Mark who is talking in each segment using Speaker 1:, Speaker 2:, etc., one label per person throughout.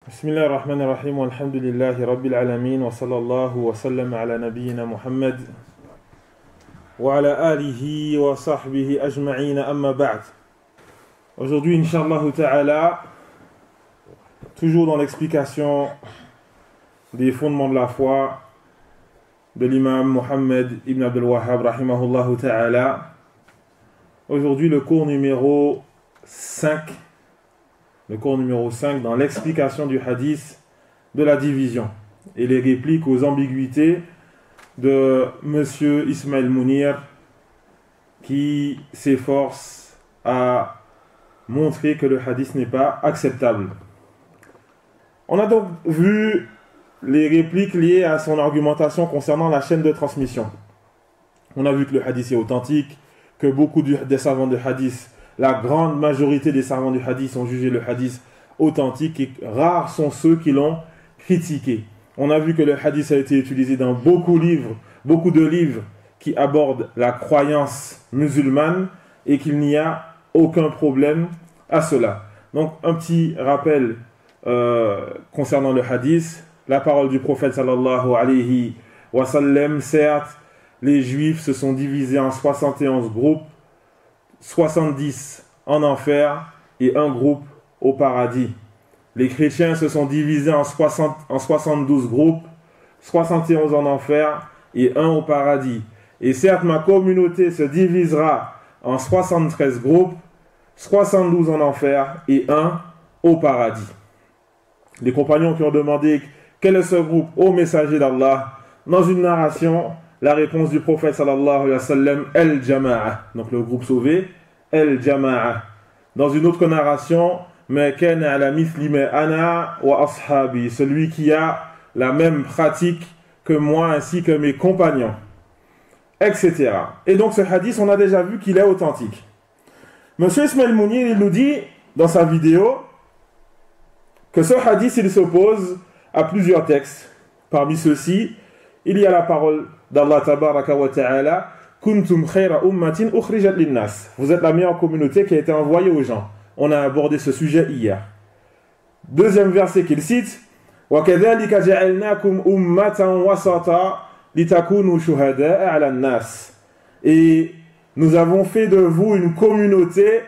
Speaker 1: بسم الله الرحمن الرحيم والحمد لله رب العالمين وصلى الله وسلم على نبينا محمد وعلى آله وصحبه أجمعين أما بعد. Aujourd'hui, Inch'Allah Ta'ala, toujours dans l'explication des fondements de la foi de l'imam Mohammed ibn Abdul Wahhab rahimahullah Ta'ala. Aujourd'hui, le cours numéro 5. Le cours numéro 5 dans l'explication du hadith de la division et les répliques aux ambiguïtés de Monsieur Ismaël Mounir qui s'efforce à montrer que le hadith n'est pas acceptable. On a donc vu les répliques liées à son argumentation concernant la chaîne de transmission. On a vu que le hadith est authentique, que beaucoup des savants de hadith, la grande majorité des savants du hadith ont jugé le hadith authentique et rares sont ceux qui l'ont critiqué. On a vu que le hadith a été utilisé dans beaucoup de livres qui abordent la croyance musulmane et qu'il n'y a aucun problème à cela. Donc un petit rappel concernant le hadith, la parole du prophète sallallahu alayhi wa sallam, certes, les juifs se sont divisés en 71 groupes, 70 en enfer et un groupe au paradis. Les chrétiens se sont divisés en 72 groupes, 71 en enfer et un au paradis. Et certes, ma communauté se divisera en 73 groupes, 72 en enfer et un au paradis. Les compagnons qui ont demandé quel est ce groupe au messager d'Allah, dans une narration, la réponse du prophète sallallahu alayhi wa sallam, El-Jama'a, donc le groupe sauvé, El-Jama'a. Dans une autre narration, mais kana ala mithli ma ana wa ashabi, celui qui a la même pratique que moi ainsi que mes compagnons, etc. Et donc ce hadith, on a déjà vu qu'il est authentique. Monsieur Ismaël Mounir, il nous dit dans sa vidéo que ce hadith, il s'oppose à plusieurs textes. Parmi ceux-ci, il y a la parole d'Allah tabaraka wa ta'ala, kuntum khayra ummatin ukhrijat linnas. Vous êtes la meilleure communauté qui a été envoyée aux gens. On a abordé ce sujet hier. Deuxième verset qu'il cite, wa kadhalika ja'alnakum ummatan wasata litakunu shuhada'a 'ala an-nas. Et nous avons fait de vous une communauté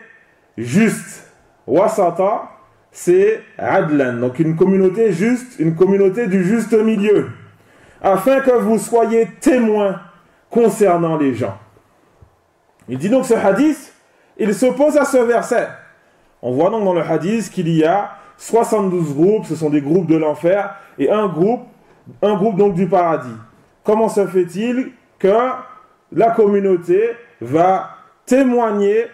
Speaker 1: juste. Wasata, c'est adlan, donc une communauté juste, une communauté du juste milieu, afin que vous soyez témoins concernant les gens. Il dit donc ce hadith, il s'oppose à ce verset. On voit donc dans le hadith qu'il y a 72 groupes, ce sont des groupes de l'enfer, et un groupe donc du paradis. Comment se fait-il que la communauté va témoigner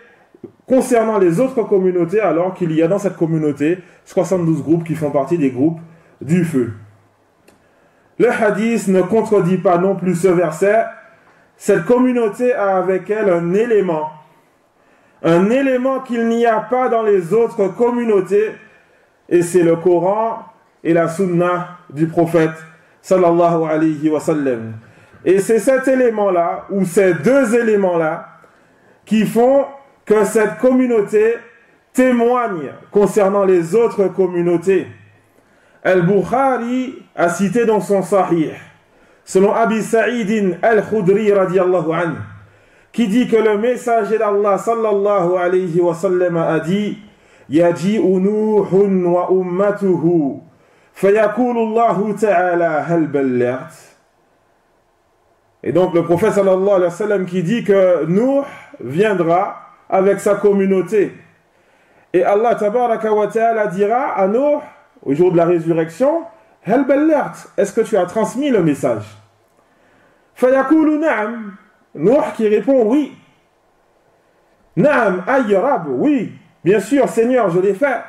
Speaker 1: concernant les autres communautés alors qu'il y a dans cette communauté 72 groupes qui font partie des groupes du feu? Le hadith ne contredit pas non plus ce verset. Cette communauté a avec elle un élément qu'il n'y a pas dans les autres communautés, et c'est le Coran et la Sunna du prophète sallallahu alayhi wa sallam. Et c'est cet élément-là, ou ces deux éléments-là, qui font que cette communauté témoigne concernant les autres communautés. Al-Bukhari a cité dans son Sahih, selon Abi Sa'id al-Khudri radiyallahu anhu, qui dit que le messager d'Allah sallallahu alayhi wa sallam a dit yaji'u Nuhun wa ummatuhu fayaqulu Allahu ta'ala hal ballaght. Et donc le prophète sallallahu alayhi wa sallam qui dit que Nuh viendra avec sa communauté, et Allah tabaraka wa ta'ala dira à Nuh au jour de la résurrection, hal ballaght, est-ce que tu as transmis le message? Fayaqulu na'am, Nuh qui répond oui. Na'am ay Rabb, oui, bien sûr Seigneur, je l'ai fait.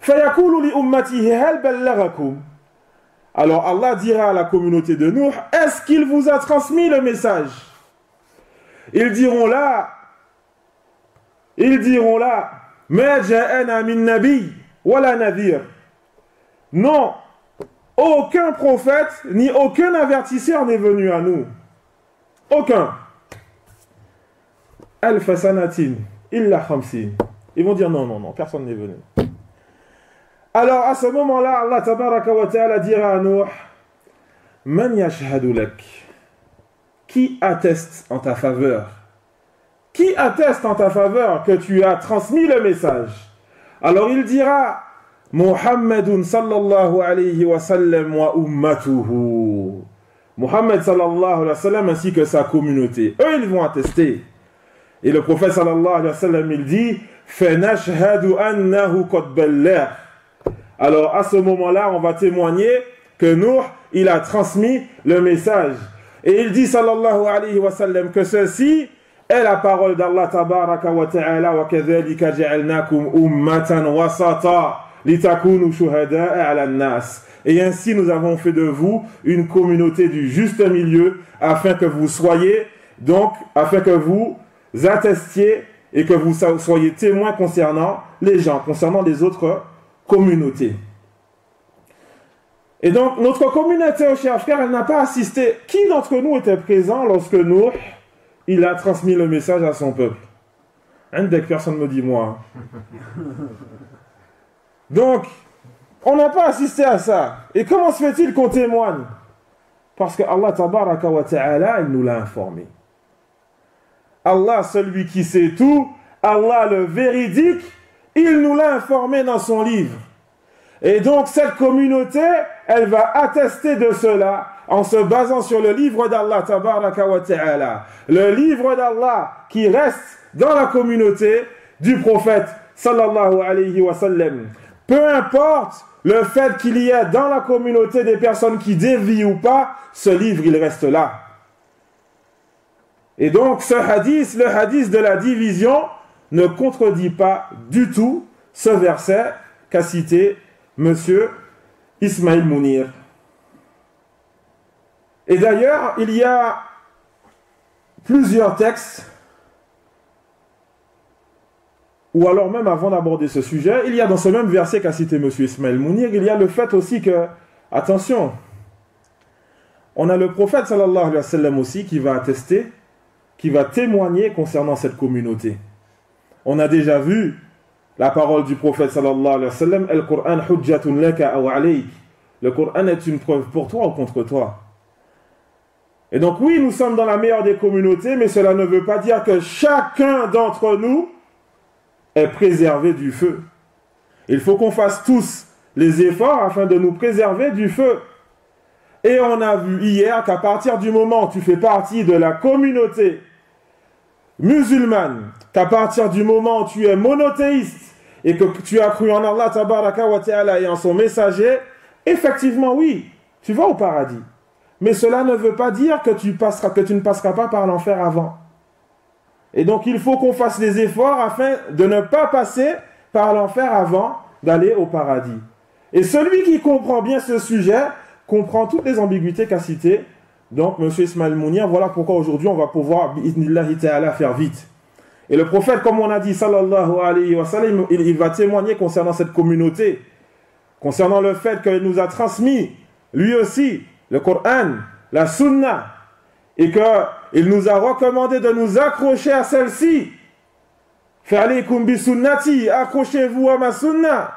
Speaker 1: Fayaqulu li ummatihi hal ballaghakum, alors Allah dira à la communauté de Nuh, est-ce qu'il vous a transmis le message? Ils diront là, ma ja'ana min nabi wala nadhir. Non, aucun prophète ni aucun avertisseur n'est venu à nous. Aucun. Alfa sanatin illa khamsin. Ils vont dire non, personne n'est venu. Alors à ce moment-là, Allah tabaraka wa ta'ala dira à Nuh, Man yashhadu lak, qui atteste en ta faveur? Qui atteste en ta faveur que tu as transmis le message? Alors il dira, Muhammadun sallallahu alayhi wa sallam wa ummatuhu. Muhammad sallallahu alayhi wa sallam ainsi que sa communauté. Eux, ils vont attester. Et le prophète sallallahu alayhi wa sallam, il dit, فَنَشْهَدُ أَنَّهُ قَدْ بَلَّغَ. Alors à ce moment-là, on va témoigner que Nuh, il a transmis le message. Et il dit sallallahu alayhi wa sallam que ceci est la parole d'Allah tabaraka wa ta'ala wa kadhalika ja'alnakum ummatan wasata litakunu shuhada'a 'ala an-nas. Et ainsi nous avons fait de vous une communauté du juste milieu afin que vous soyez donc afin que vous attestiez et que vous soyez témoins concernant les gens, concernant les autres communautés. Et donc, notre communauté, chers frères, elle n'a pas assisté. Qui d'entre nous était présent lorsque Nuh, il a transmis le message à son peuple? Personne ne me dit moi. Donc, on n'a pas assisté à ça. Et comment se fait-il qu'on témoigne? Parce que Allah tabaraka wa ta'ala, il nous l'a informé. Allah, celui qui sait tout, Allah le véridique, il nous l'a informé dans son livre. Et donc cette communauté, elle va attester de cela en se basant sur le livre d'Allah tabaraka wa ta'ala. Le livre d'Allah qui reste dans la communauté du prophète sallallahu alayhi wa sallam. Peu importe le fait qu'il y ait dans la communauté des personnes qui dévient ou pas, ce livre il reste là. Et donc ce hadith, le hadith de la division, ne contredit pas du tout ce verset qu'a cité Monsieur Ismail Mounir. Et d'ailleurs, il y a plusieurs textes, ou alors même avant d'aborder ce sujet, il y a dans ce même verset qu'a cité Monsieur Ismail Mounir, il y a le fait aussi que, attention, on a le prophète sallallahu alayhi wa sallam aussi qui va attester, qui va témoigner concernant cette communauté. On a déjà vu la parole du prophète sallallahu alayhi wa sallam, « Al-Qur'an hujjatun laka aw alayk » Le Coran est une preuve pour toi ou contre toi. Et donc oui, nous sommes dans la meilleure des communautés, mais cela ne veut pas dire que chacun d'entre nous est préservé du feu. Il faut qu'on fasse tous les efforts afin de nous préserver du feu. Et on a vu hier qu'à partir du moment où tu fais partie de la communauté musulmane, qu'à partir du moment où tu es monothéiste et que tu as cru en Allah tabaraka wa ta'ala et en son messager, effectivement oui, tu vas au paradis. Mais cela ne veut pas dire que tu ne passeras pas par l'enfer avant. Et donc il faut qu'on fasse les efforts afin de ne pas passer par l'enfer avant d'aller au paradis. Et celui qui comprend bien ce sujet comprend toutes les ambiguïtés qu'a citées donc M. Ismail Mounir. Voilà pourquoi aujourd'hui on va pouvoir bi'idhnillahi ta'ala faire vite. Et le prophète, comme on a dit, sallallahu alayhi wa sallam, il va témoigner concernant cette communauté, concernant le fait qu'il nous a transmis, lui aussi, le Coran, la Sunna, et qu'il nous a recommandé de nous accrocher à celle-ci. Fa'alaykum bi sunnati, accrochez-vous à ma Sunna.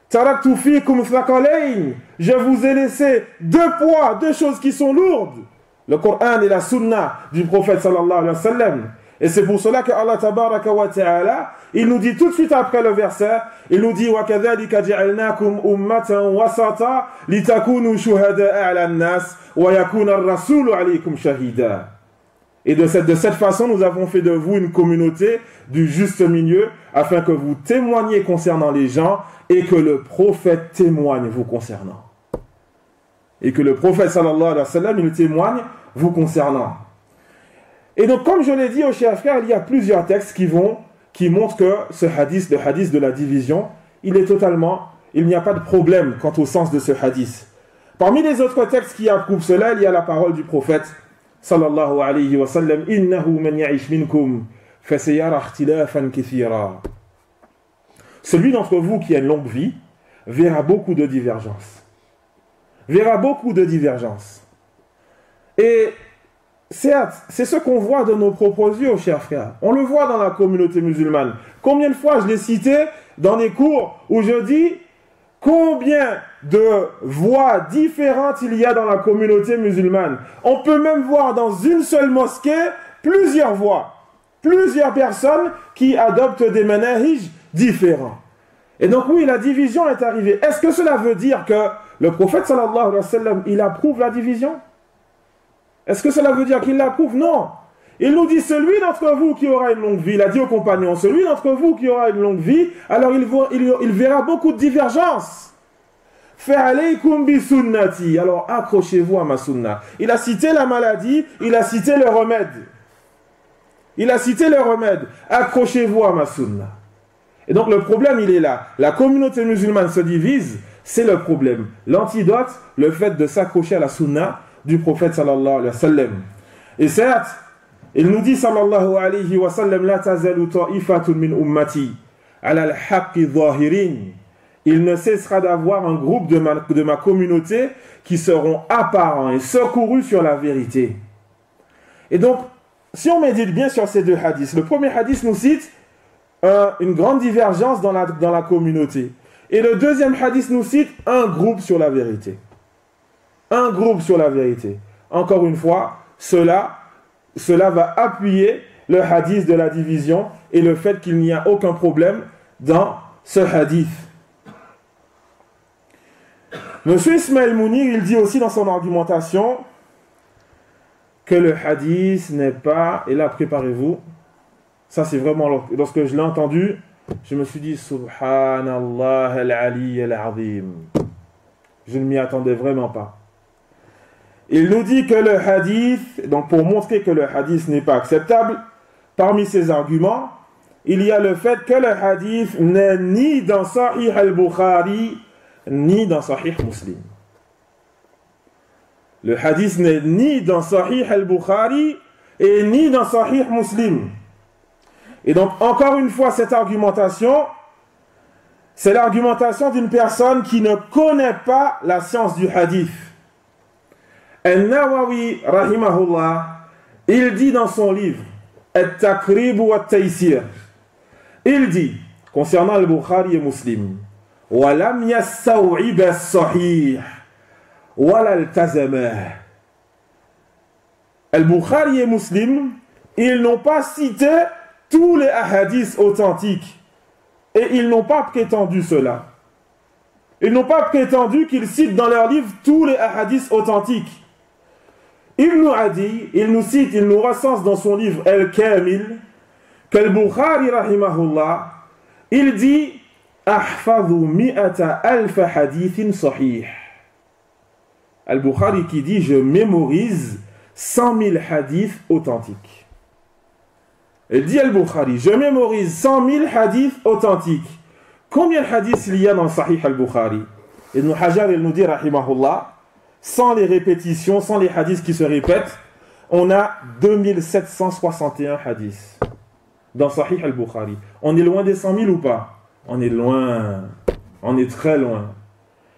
Speaker 1: Taraktu fikum thaqalayn, je vous ai laissé deux poids, deux choses qui sont lourdes, le Coran et la Sunna du prophète sallallahu alayhi wa sallam. Et c'est pour cela que Allah tabaraka wa ta'ala, il nous dit tout de suite après le verset, il nous dit وَكَذَلِكَ جَعَلْنَاكُمْ أُمَّةً وَسَطًا لِتَكُونُوا شُهَدَاءَ عَلَى النَّاسِ وَيَكُونَ الرَّسُولُ عَلَيْكُمْ شَهِيدًا. Et de cette façon, nous avons fait de vous une communauté du juste milieu, afin que vous témoigniez concernant les gens, et que le prophète témoigne vous concernant. Et que le prophète sallallahu alayhi wa sallam, il témoigne vous concernant. Et donc, comme je l'ai dit aux chers frères, il y a plusieurs textes qui montrent que ce hadith, le hadith de la division, il n'y a pas de problème quant au sens de ce hadith. Parmi les autres textes qui approuvent cela, il y a la parole du prophète, sallallahu alayhi wa sallam, « Innahu man ya'ish minkum, fasayara ikhtilafan kathira » Celui d'entre vous qui a une longue vie verra beaucoup de divergences. Verra beaucoup de divergences. Et certes, c'est ce qu'on voit de nos propres yeux, chers frères. On le voit dans la communauté musulmane. Combien de fois je l'ai cité dans des cours où je dis Combien de voix différentes il y a dans la communauté musulmane? On peut même voir dans une seule mosquée plusieurs voix, plusieurs personnes qui adoptent des manahij différents. Et donc oui, la division est arrivée. Est-ce que cela veut dire que le prophète sallallahu alayhi wa sallam, il approuve la division? Est-ce que cela veut dire qu'il l'approuve? Non. Il nous dit, celui d'entre vous qui aura une longue vie, il a dit aux compagnons, celui d'entre vous qui aura une longue vie, alors il verra beaucoup de divergences. Fa'alaykum bi sunnati, alors accrochez-vous à ma sunna. Il a cité la maladie, il a cité le remède. Il a cité le remède. Accrochez-vous à ma sunna. Et donc le problème, il est là. La communauté musulmane se divise, c'est le problème. L'antidote, le fait de s'accrocher à la sunna du prophète sallallahu alayhi wa sallam. Et certes, il nous dit sallallahu alayhi wa sallam, la tazalu ta'ifatun min ummati ala al-haqqi zahirin. Il ne cessera d'avoir un groupe de ma communauté qui seront apparents et secourus sur la vérité. Et donc, si on médite bien sur ces deux hadiths, le premier hadith nous cite une grande divergence dans la communauté. Et le deuxième hadith nous cite un groupe sur la vérité. Un groupe sur la vérité. Encore une fois, cela va appuyer le hadith de la division et le fait qu'il n'y a aucun problème dans ce hadith. Monsieur Ismaël Mounir, il dit aussi dans son argumentation que le hadith n'est pas, et là préparez-vous, ça c'est vraiment, lorsque je l'ai entendu, je me suis dit Subhanallah al-Ali al-Azim. Je ne m'y attendais vraiment pas. Il nous dit que le hadith, donc pour montrer que le hadith n'est pas acceptable, parmi ses arguments, il y a le fait que le hadith n'est ni dans Sahih al-Bukhari, ni dans Sahih Muslim. Le hadith n'est ni dans Sahih al-Bukhari et ni dans Sahih Muslim. Et donc, encore une fois, cette argumentation, c'est l'argumentation d'une personne qui ne connaît pas la science du hadith. Al-Nawawi, rahimahullah, il dit dans son livre, At-Taqrib wa At-Taysir, il dit, concernant al-Bukhari et Muslim, وَلَمْ يَسْتَوْعِبَ الصَّحِيحِ وَلَا الْتَزَمَهِ. Al-Bukhari et Muslim, ils n'ont pas cité tous les hadiths authentiques. Et ils n'ont pas prétendu cela. Ils n'ont pas prétendu qu'ils citent dans leur livre tous les hadiths authentiques. Ibn Adi, il nous recense dans son livre Al-Kamil, qu'Al-Bukhari rahimahullah, il dit Ahfadhu mi'ata alfa hadithin sahih. Al-Bukhari qui dit je mémorise 100 000 hadiths authentiques. Il dit Al-Bukhari, je mémorise 100 000 hadiths authentiques. Combien de hadiths il y a dans Sahih Al-Bukhari? Ibn Hajar, il nous dit, rahimahullah, sans les répétitions, sans les hadiths qui se répètent, on a 2761 hadiths dans Sahih Al-Bukhari. On est loin des 100 000 ou pas? On est loin. On est très loin.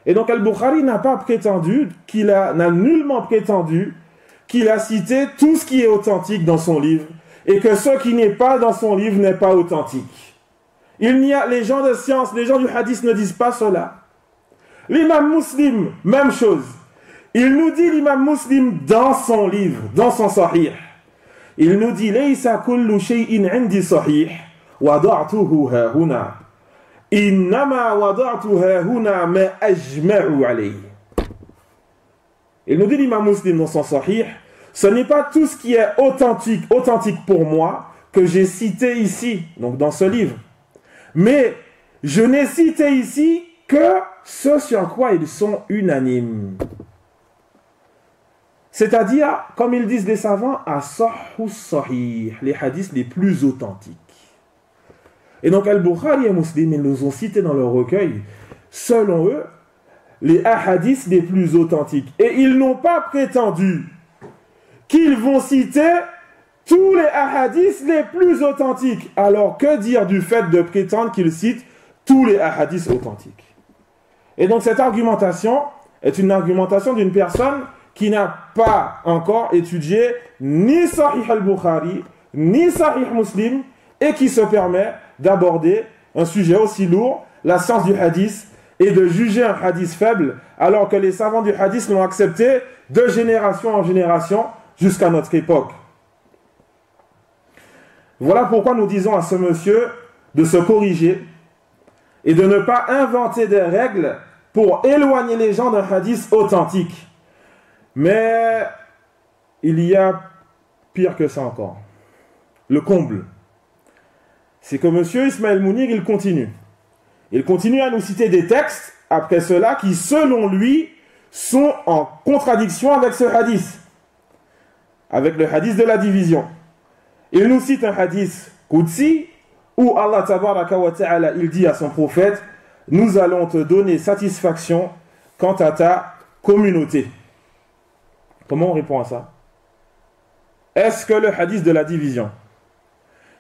Speaker 1: Et donc Al-Bukhari n'a nullement prétendu qu'il a cité tout ce qui est authentique dans son livre et que ce qui n'est pas dans son livre n'est pas authentique. Les gens de science, les gens du hadith ne disent pas cela. L'imam Muslim, même chose. Il nous dit l'imam Muslim dans son livre, dans son sahih. Il nous dit Laysa kullu shay'in 'indi sahih wada'tuhu ha huna. Innama wada'tu ha huna ma ajma'u alayhi. Il nous dit l'imam Muslim dans son sahih, ce n'est pas tout ce qui est authentique pour moi que j'ai cité ici, donc dans ce livre. Mais je n'ai cité ici que ce sur quoi ils sont unanimes. C'est-à-dire, comme ils disent les savants, as-sahhu sahih, les hadiths les plus authentiques. Et donc Al-Bukhari et Muslim, ils nous ont cités dans leur recueil, selon eux, les hadiths les plus authentiques. Et ils n'ont pas prétendu qu'ils vont citer tous les hadiths les plus authentiques. Alors que dire du fait de prétendre qu'ils citent tous les hadiths authentiques? Et donc cette argumentation est une argumentation d'une personne qui n'a pas encore étudié ni Sahih al-Bukhari, ni Sahih Muslim, et qui se permet d'aborder un sujet aussi lourd, la science du hadith, et de juger un hadith faible, alors que les savants du hadith l'ont accepté de génération en génération jusqu'à notre époque. Voilà pourquoi nous disons à ce monsieur de se corriger et de ne pas inventer des règles pour éloigner les gens d'un hadith authentique. Mais il y a pire que ça encore. Le comble, c'est que monsieur Ismaël Mounir, il continue. Il continue à nous citer des textes, après cela, qui, selon lui, sont en contradiction avec ce hadith, avec le hadith de la division. Il nous cite un hadith Qudsi, où Allah tabaraka wa ta'ala, il dit à son prophète, nous allons te donner satisfaction quant à ta communauté. Comment on répond à ça? Est-ce que le hadith de la division,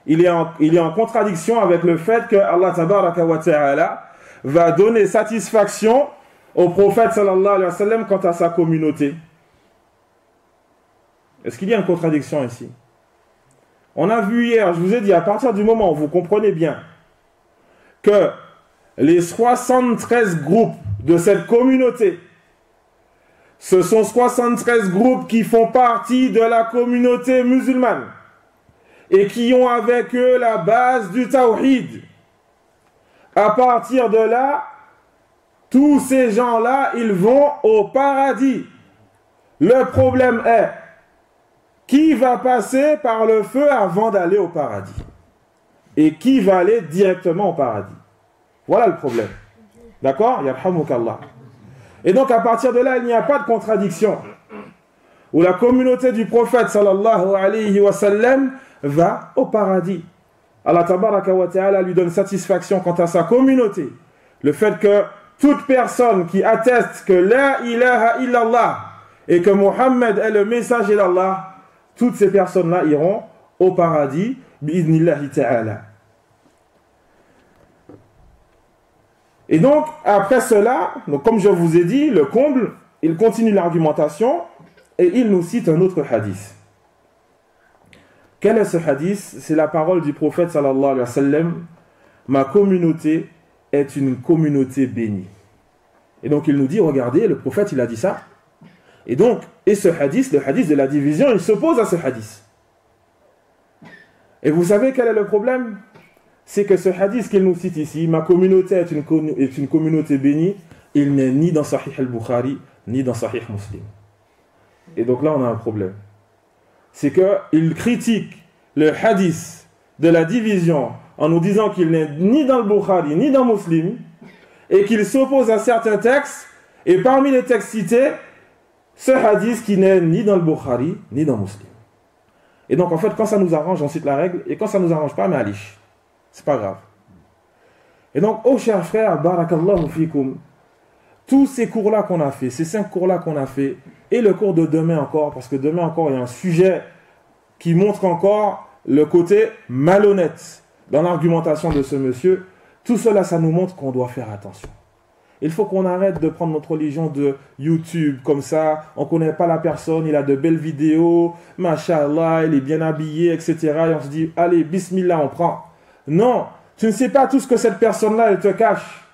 Speaker 1: il est en contradiction avec le fait que Allah tabaraka wa ta'ala va donner satisfaction au prophète sallallahu alayhi wa sallam quant à sa communauté? Est-ce qu'il y a une contradiction ici? On a vu hier, je vous ai dit, à partir du moment où vous comprenez bien que les 73 groupes de cette communauté, ce sont 73 groupes qui font partie de la communauté musulmane et qui ont avec eux la base du tawhid. À partir de là, tous ces gens-là, ils vont au paradis. Le problème est, qui va passer par le feu avant d'aller au paradis? Et qui va aller directement au paradis? Voilà le problème. D'accord? Yarhamukallah. Et donc, à partir de là, il n'y a pas de contradiction. Où la communauté du prophète, sallallahu alayhi wa sallam, va au paradis. Allah tabaraka wa ta'ala lui donne satisfaction quant à sa communauté. Le fait que toute personne qui atteste que la ilaha illallah et que Muhammad est le messager d'Allah, toutes ces personnes-là iront au paradis, bi'idnillahi ta'ala. Et donc, après cela, donc comme je vous ai dit, le comble, il continue l'argumentation et il nous cite un autre hadith. Quel est ce hadith? C'est la parole du prophète sallallahu alayhi wa sallam. Ma communauté est une communauté bénie. Et donc il nous dit, regardez, le prophète il a dit ça. Et donc, et ce hadith, le hadith de la division, il s'oppose à ce hadith. Et vous savez quel est le problème? C'est que ce hadith qu'il nous cite ici, ma communauté est une communauté bénie, il n'est ni dans Sahih al-Bukhari, ni dans Sahih Muslim. Et donc là, on a un problème. C'est qu'il critique le hadith de la division en nous disant qu'il n'est ni dans le Bukhari, ni dans Muslim, et qu'il s'oppose à certains textes, et parmi les textes cités, ce hadith qui n'est ni dans le Bukhari, ni dans Muslim. Et donc, en fait, quand ça nous arrange, on cite la règle, et quand ça ne nous arrange pas, mais alish. C'est pas grave. Et donc, oh chers frères, barakallahu fikum, tous ces cours-là qu'on a fait, ces 5 cours-là qu'on a fait, et le cours de demain encore, parce que demain encore, il y a un sujet qui montre encore le côté malhonnête dans l'argumentation de ce monsieur. Tout cela, ça nous montre qu'on doit faire attention. Il faut qu'on arrête de prendre notre religion de YouTube comme ça. On ne connaît pas la personne, il a de belles vidéos, machallah, il est bien habillé, etc. Et on se dit, allez, bismillah, on prend. Non, tu ne sais pas tout ce que cette personne-là, elle te cache.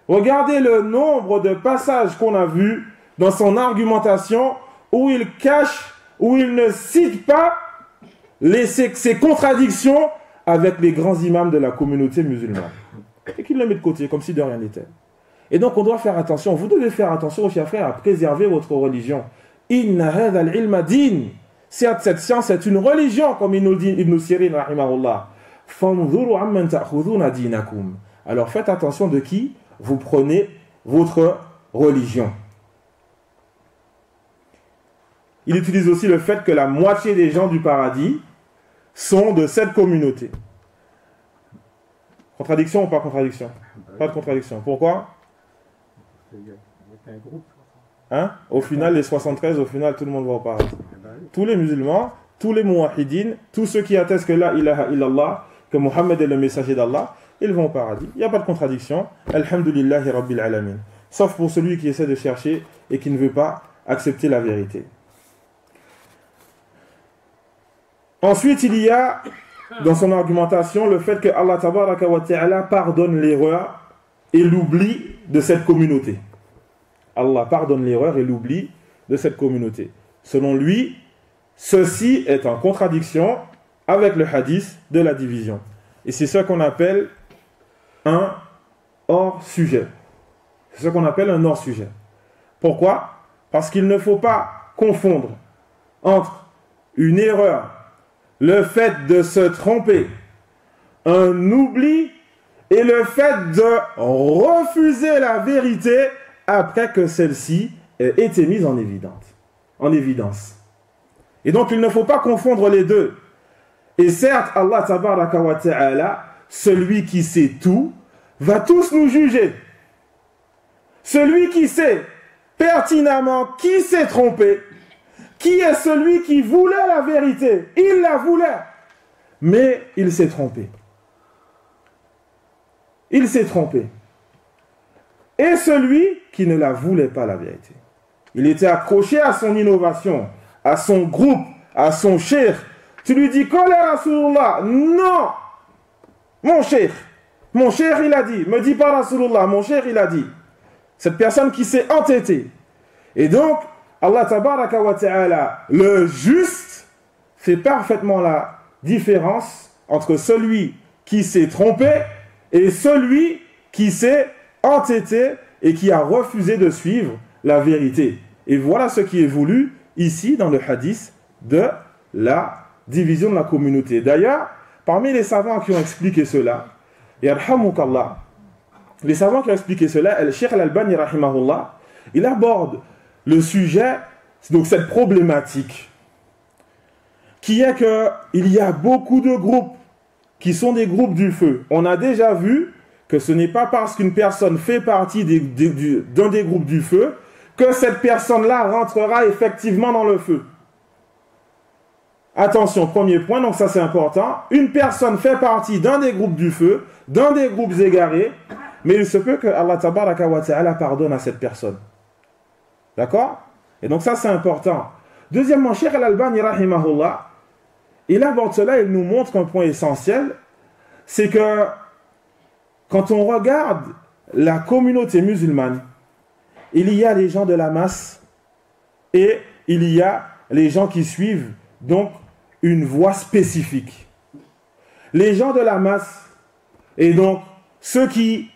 Speaker 1: Regardez le nombre de passages qu'on a vus dans son argumentation où il cache, où il ne cite pas ses contradictions avec les grands imams de la communauté musulmane. Et qu'il le met de côté, comme si de rien n'était. Et donc on doit faire attention, vous devez faire attention, chers frères, à préserver votre religion. Inna hadha al-ilma din. Certes, cette science est une religion, comme il nous dit Ibn Sirin, rahimahullah. Fanzuru amman ta'khudhuna dinakum. Alors faites attention de qui vous prenez votre religion. Il utilise aussi le fait que la moitié des gens du paradis sont de cette communauté. Contradiction ou pas contradiction? Pas de contradiction. Pourquoi? Hein? Au final, les 73, au final, tout le monde va au paradis. Tous les musulmans, tous les muwahidines, tous ceux qui attestent que la ilaha illallah, que Mohammed est le messager d'Allah, ils vont au paradis. Il n'y a pas de contradiction. Alhamdulillahi Rabbil Alamin. Sauf pour celui qui essaie de chercher et qui ne veut pas accepter la vérité. Ensuite, il y a dans son argumentation le fait que Allah tabaraka wa ta'ala pardonne l'erreur et l'oubli de cette communauté. Allah pardonne l'erreur et l'oubli de cette communauté. Selon lui, ceci est en contradiction avec le hadith de la division. Et c'est ce qu'on appelle un hors-sujet. C'est ce qu'on appelle un hors-sujet. Pourquoi? Parce qu'il ne faut pas confondre entre une erreur, le fait de se tromper, un oubli et le fait de refuser la vérité après que celle-ci ait été mise en évidence. Et donc il ne faut pas confondre les deux. Et certes, Allah tabaraka wa ta'ala, celui qui sait tout, va tous nous juger. Celui qui sait pertinemment qui s'est trompé, qui est celui qui voulait la vérité, il la voulait, mais il s'est trompé. Il s'est trompé. Et celui qui ne la voulait pas, la vérité. Il était accroché à son innovation, à son groupe, à son cheikh. Tu lui dis, Qala Rasulullah. Non, mon cheikh il a dit. Me dis pas Rasulullah, mon cheikh il a dit. Cette personne qui s'est entêtée. Et donc, Allah tabaraka wa ta'ala, le juste, fait parfaitement la différence entre celui qui s'est trompé et celui qui s'est entêté et qui a refusé de suivre la vérité. Et voilà ce qui est voulu ici dans le hadith de la division de la communauté. D'ailleurs, parmi les savants qui ont expliqué cela, yarhamukallah, les savants qui ont expliqué cela, le Cheikh Al-Albani rahimahullah, il aborde le sujet, donc cette problématique, qui est qu'il y a beaucoup de groupes qui sont des groupes du feu. On a déjà vu que ce n'est pas parce qu'une personne fait partie d'un des groupes du feu que cette personne-là rentrera effectivement dans le feu. Attention, premier point, donc ça c'est important. Une personne fait partie d'un des groupes du feu, d'un des groupes égarés, mais il se peut que Allah tabaraka wa ta'ala pardonne à cette personne. D'accord? Et donc ça c'est important. Deuxièmement, Cheikh Al-Albani rahimahullah, il aborde cela, il nous montre un point essentiel, c'est que quand on regarde la communauté musulmane, il y a les gens de la masse et il y a les gens qui suivent donc une voie spécifique. Les gens de la masse et donc ceux qui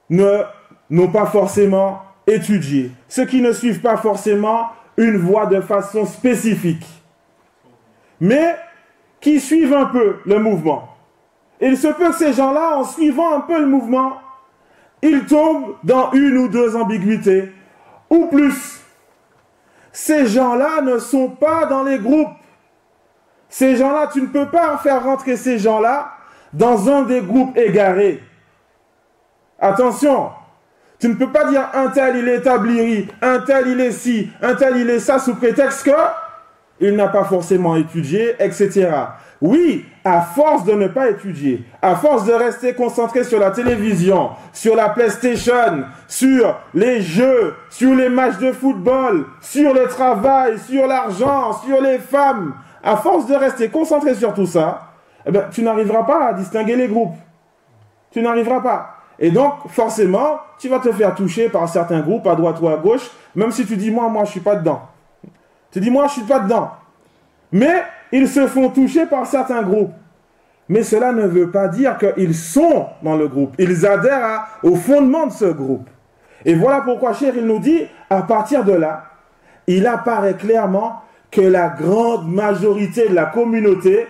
Speaker 1: n'ont pas forcément étudié, ceux qui ne suivent pas forcément une voie de façon spécifique, mais qui suivent un peu le mouvement. Il se peut que ces gens-là, en suivant un peu le mouvement, ils tombent dans une ou deux ambiguïtés, ou plus. Ces gens-là ne sont pas dans les groupes. Ces gens-là, tu ne peux pas faire rentrer ces gens-là dans un des groupes égarés. Attention, tu ne peux pas dire un tel il est établi, un tel il est ci, un tel il est ça sous prétexte que il n'a pas forcément étudié, etc. Oui, à force de ne pas étudier, à force de rester concentré sur la télévision, sur la PlayStation, sur les jeux, sur les matchs de football, sur le travail, sur l'argent, sur les femmes, à force de rester concentré sur tout ça, eh bien, tu n'arriveras pas à distinguer les groupes. Tu n'arriveras pas. Et donc, forcément, tu vas te faire toucher par certains groupes, à droite ou à gauche, même si tu dis, moi, je ne suis pas dedans. Tu dis, moi, je ne suis pas dedans. Mais ils se font toucher par certains groupes. Mais cela ne veut pas dire qu'ils sont dans le groupe. Ils adhèrent au fondement de ce groupe. Et voilà pourquoi, cher, il nous dit, à partir de là, il apparaît clairement que la grande majorité de la communauté,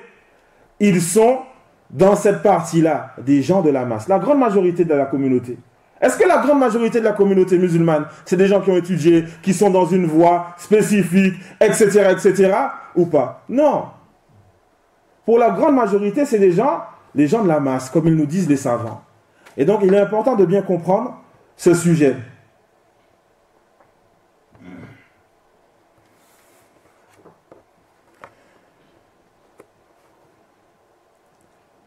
Speaker 1: ils sont dans cette partie-là, des gens de la masse. La grande majorité de la communauté. Est-ce que la grande majorité de la communauté musulmane, c'est des gens qui ont étudié, qui sont dans une voie spécifique, etc., ou pas? Non. Pour la grande majorité, c'est des gens de la masse, comme ils nous disent les savants. Et donc, il est important de bien comprendre ce sujet.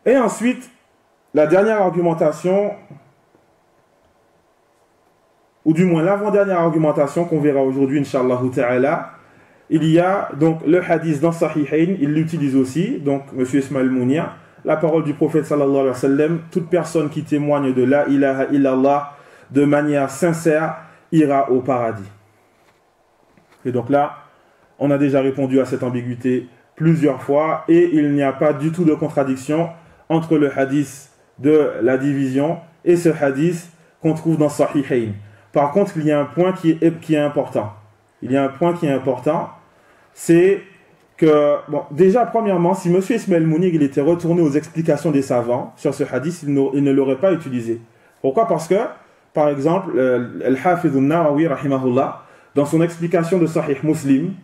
Speaker 1: Et ensuite, la dernière argumentation, ou du moins l'avant-dernière argumentation qu'on verra aujourd'hui, Inch'Allah ta'ala, il y a donc le hadith dans Sahihain, il l'utilise aussi, donc M. Ismaël Mounia, la parole du prophète sallallahu alayhi wa sallam, toute personne qui témoigne de la ilaha illallah de manière sincère ira au paradis. Et donc là, on a déjà répondu à cette ambiguïté plusieurs fois et il n'y a pas du tout de contradiction entre le hadith de la division et ce hadith qu'on trouve dans Sahihayn. Par contre, il y a un point qui est important. Il y a un point qui est important, c'est que, bon, déjà, premièrement, si M. Ismaël Mounir il était retourné aux explications des savants sur ce hadith, il ne l'aurait pas utilisé. Pourquoi? Parce que, par exemple, Al-Hafidh al-Nawawi, rahimahullah, dans son explication de Sahih Muslim,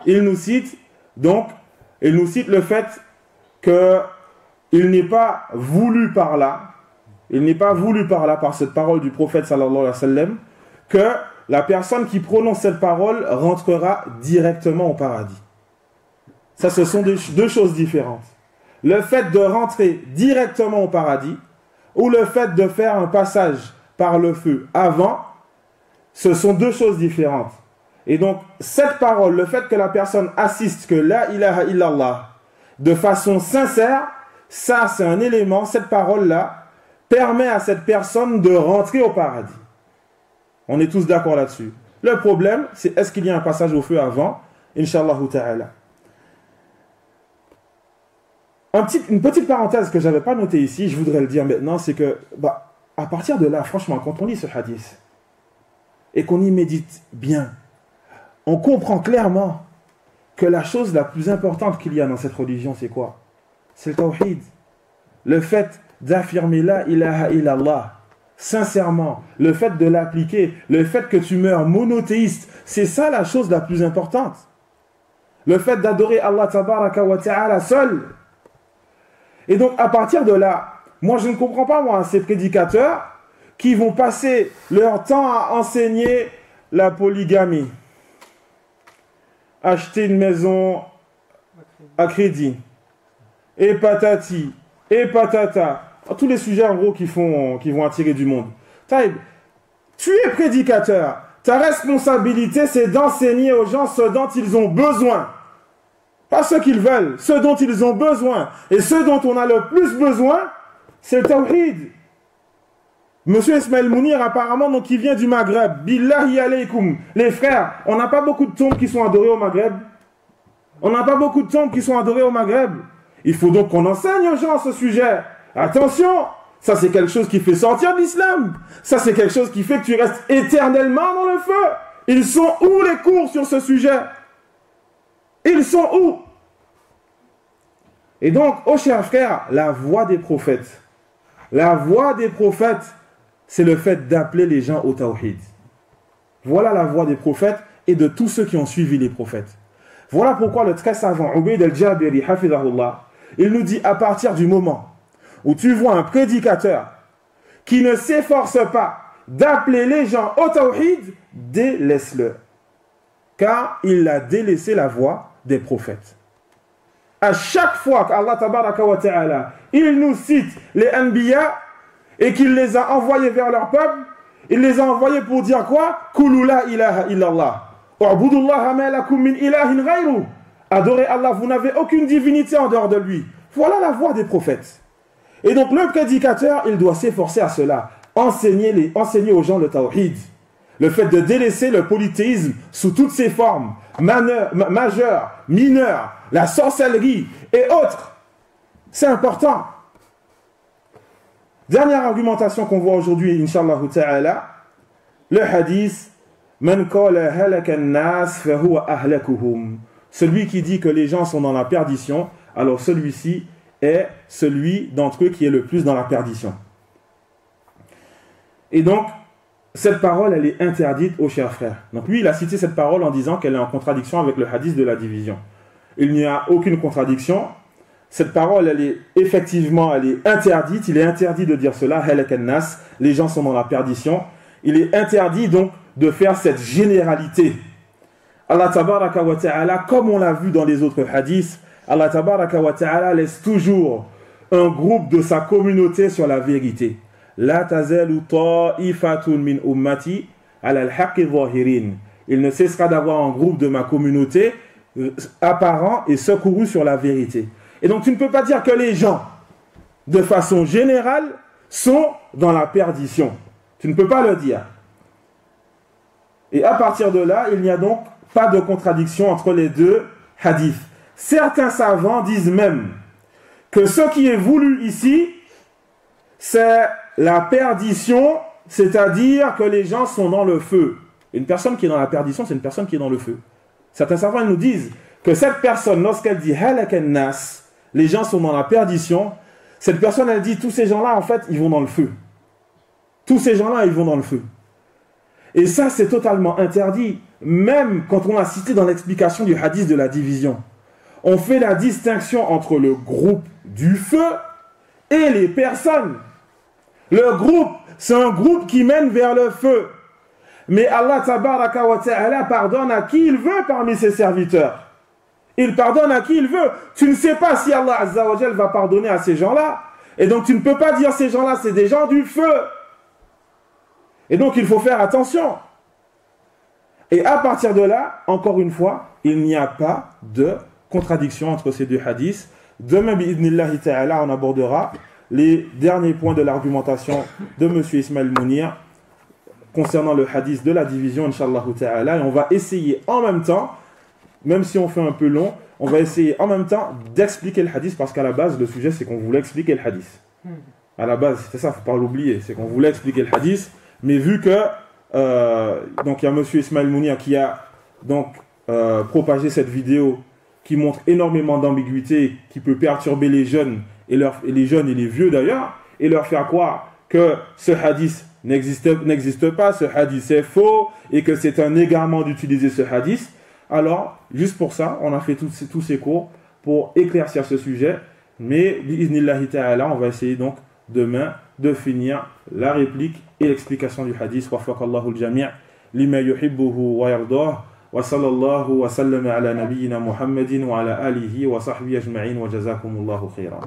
Speaker 1: il nous cite le fait qu'il n'est pas voulu par là, par cette parole du prophète sallallahu alayhi wa sallam, que la personne qui prononce cette parole rentrera directement au paradis. Ça, ce sont deux choses différentes. Le fait de rentrer directement au paradis ou le fait de faire un passage par le feu avant, ce sont deux choses différentes. Et donc, cette parole, le fait que la personne assiste que la ilaha illallah de façon sincère, ça, c'est un élément, cette parole-là, permet à cette personne de rentrer au paradis. On est tous d'accord là-dessus. Le problème, c'est est-ce qu'il y a un passage au feu avant? Inch'Allah ta'ala. Une petite parenthèse que je n'avais pas notée ici, je voudrais le dire maintenant, c'est que, à partir de là, franchement, quand on lit ce hadith, et qu'on y médite bien, on comprend clairement que la chose la plus importante qu'il y a dans cette religion, c'est quoi? C'est le tawhid. Le fait d'affirmer la ilaha illallah, sincèrement, le fait de l'appliquer, le fait que tu meurs monothéiste, c'est ça la chose la plus importante. Le fait d'adorer Allah tabaraka wa ta'ala seul. Et donc, à partir de là, moi je ne comprends pas, ces prédicateurs qui vont passer leur temps à enseigner la polygamie. Acheter une maison à crédit. Et patati, et patata. Tous les sujets en gros qui vont attirer du monde. Taïb, tu es prédicateur. Ta responsabilité, c'est d'enseigner aux gens ce dont ils ont besoin. Pas ce qu'ils veulent, ce dont ils ont besoin. Et ce dont on a le plus besoin, c'est le tawhid. Monsieur Ismaël Mounir, apparemment, donc, il vient du Maghreb. Billahi alaykoum. Les frères, on n'a pas beaucoup de tombes qui sont adorées au Maghreb. On n'a pas beaucoup de tombes qui sont adorées au Maghreb. Il faut donc qu'on enseigne aux gens ce sujet. Attention, ça c'est quelque chose qui fait sortir de l'islam. Ça c'est quelque chose qui fait que tu restes éternellement dans le feu. Ils sont où les cours sur ce sujet? Ils sont où? Et donc, oh chers frères, la voie des prophètes, c'est le fait d'appeler les gens au tawhid. Voilà la voie des prophètes et de tous ceux qui ont suivi les prophètes. Voilà pourquoi le très savant Ubayd al-Jabiri, hafidahullah, il nous dit à partir du moment où tu vois un prédicateur qui ne s'efforce pas d'appeler les gens au tawhid, délaisse-le. Car il a délaissé la voie des prophètes. À chaque fois qu'Allah tabaraka wa ta'ala, il nous cite les anbiya et qu'il les a envoyés vers leur peuple, il les a envoyés pour dire quoi? Qulu la ilaha illallah. U'budullaha ma lakum min ilahin ghayru. Adorez Allah, vous n'avez aucune divinité en dehors de lui. Voilà la voie des prophètes. Et donc le prédicateur, il doit s'efforcer à cela. Enseigner aux gens le tawhid. Le fait de délaisser le polythéisme sous toutes ses formes, majeures, mineures, la sorcellerie et autres. C'est important. Dernière argumentation qu'on voit aujourd'hui, Inch'Allah ta'ala, le hadith, Man qala halaka an-nas fa huwa ahlakuhum. Celui qui dit que les gens sont dans la perdition, alors celui-ci est celui d'entre eux qui est le plus dans la perdition. Et donc, cette parole, elle est interdite aux chers frères. Donc lui, il a cité cette parole en disant qu'elle est en contradiction avec le hadith de la division. Il n'y a aucune contradiction. Cette parole, elle est interdite. Il est interdit de dire cela. Halak an-nas, les gens sont dans la perdition. Il est interdit donc de faire cette généralité. Allah tabaraka wa ta'ala, comme on l'a vu dans les autres hadiths, Allah tabaraka wa ta'ala laisse toujours un groupe de sa communauté sur la vérité. La tazalu ta'ifatun min ummati ala al-haqqi zahirin. Il ne cessera d'avoir un groupe de ma communauté apparent et secouru sur la vérité. Et donc tu ne peux pas dire que les gens, de façon générale, sont dans la perdition. Tu ne peux pas le dire. Et à partir de là, il n'y a donc pas de contradiction entre les deux hadiths. Certains savants disent même que ce qui est voulu ici, c'est la perdition, c'est-à-dire que les gens sont dans le feu. Une personne qui est dans la perdition, c'est une personne qui est dans le feu. Certains savants nous disent que cette personne, lorsqu'elle dit halak an-nas, les gens sont dans la perdition, cette personne, elle dit tous ces gens-là, en fait, ils vont dans le feu. Tous ces gens-là, ils vont dans le feu. Et ça, c'est totalement interdit, même quand on a cité dans l'explication du hadith de la division. On fait la distinction entre le groupe du feu et les personnes. Le groupe, c'est un groupe qui mène vers le feu. Mais Allah tabaraka wa ta'ala pardonne à qui il veut parmi ses serviteurs. Il pardonne à qui il veut. Tu ne sais pas si Allah azza wa jal va pardonner à ces gens-là. Et donc tu ne peux pas dire ces gens-là, c'est des gens du feu. Et donc il faut faire attention. Et à partir de là, encore une fois, il n'y a pas de contradiction entre ces deux hadiths. Demain, bi'idnillahi ta'ala, on abordera les derniers points de l'argumentation de M. Ismaël Mounir concernant le hadith de la division, Inch'Allah ta'ala. Et on va essayer en même temps, même si on fait un peu long, on va essayer en même temps d'expliquer le hadith, parce qu'à la base, le sujet, c'est qu'on voulait expliquer le hadith. À la base, c'est ça, il ne faut pas l'oublier, c'est qu'on voulait expliquer le hadith. Mais vu que donc il y a M. Ismaël Mounir qui a donc propagé cette vidéo qui montre énormément d'ambiguïté, qui peut perturber les jeunes et les jeunes et les vieux d'ailleurs, et leur faire croire que ce hadith n'existe pas, ce hadith est faux, et que c'est un égarement d'utiliser ce hadith. Alors, juste pour ça, on a fait tous ces cours pour éclaircir ce sujet. Mais, bi'iznillahi ta'ala, on va essayer donc demain de finir la réplique et l'explication du hadith. Wafaqallahu al-jami' lima yuhibbuhu wa yardah. Wa sallallahu wa sallam ala nabiyyina Muhammadin wa ala alihi wa sahbihi ajma'in wa jazakumullahu khairan.